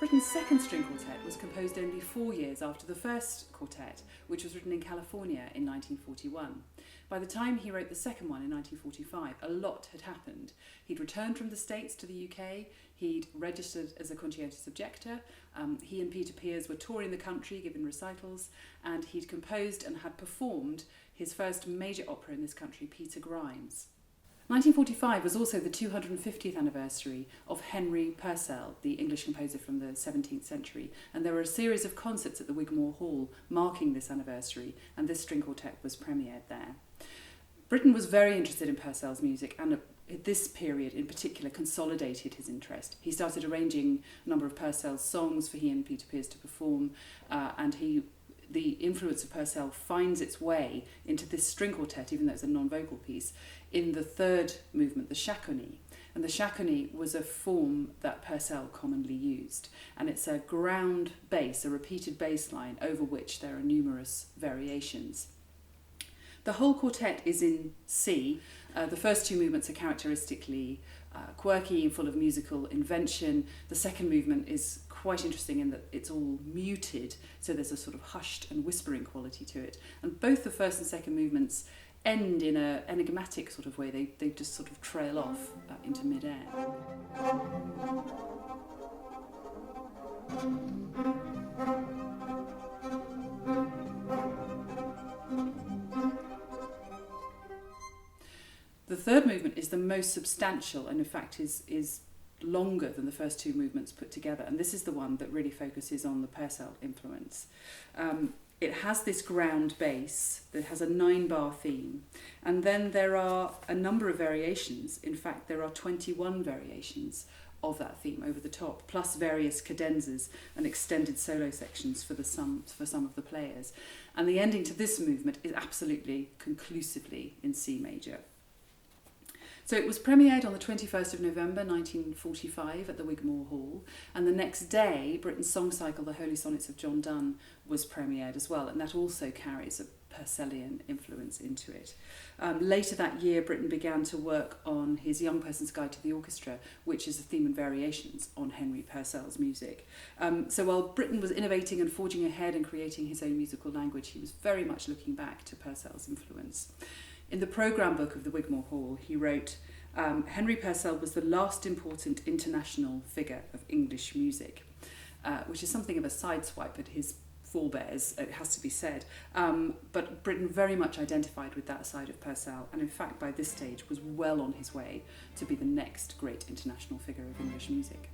Britten's second string quartet was composed only 4 years after the first quartet, which was written in California in 1941. By the time he wrote the second one in 1945, a lot had happened. He'd returned from the States to the UK, he'd registered as a conscientious objector, he and Peter Pears were touring the country, giving recitals, and he'd composed and had performed his first major opera in this country, Peter Grimes. 1945 was also the 250th anniversary of Henry Purcell, the English composer from the 17th century, and there were a series of concerts at the Wigmore Hall marking this anniversary, and this string quartet was premiered there. Britten was very interested in Purcell's music, and at this period in particular consolidated his interest. He started arranging a number of Purcell's songs for he and Peter Pears to perform, and the influence of Purcell finds its way into this string quartet, even though it's a non-vocal piece, in the third movement, the chaconne. And the chaconne was a form that Purcell commonly used. And it's a ground bass, a repeated bass line over which there are numerous variations. The whole quartet is in C. The first two movements are characteristically quirky and full of musical invention. The second movement is quite interesting in that it's all muted, so there's a sort of hushed and whispering quality to it. And both the first and second movements end in an enigmatic sort of way. They just sort of trail off into mid-air. The third movement is the most substantial and in fact is longer than the first two movements put together, and this is the one that really focuses on the Purcell influence. It has this ground bass that has a 9-bar theme, and then there are a number of variations. In fact, there are 21 variations of that theme over the top, plus various cadenzas and extended solo sections for some of the players. And the ending to this movement is absolutely conclusively in C major. So it was premiered on the 21st of November 1945 at the Wigmore Hall, and the next day Britten's song cycle, The Holy Sonnets of John Donne, was premiered as well, and that also carries a Purcellian influence into it. Later that year, Britten began to work on his Young Person's Guide to the Orchestra, which is a theme and variations on Henry Purcell's music. So while Britten was innovating and forging ahead and creating his own musical language, he was very much looking back to Purcell's influence. In the programme book of the Wigmore Hall, he wrote, Henry Purcell was the last important international figure of English music, which is something of a sideswipe at his forebears, it has to be said. But Britten very much identified with that side of Purcell, and in fact by this stage was well on his way to be the next great international figure of English music.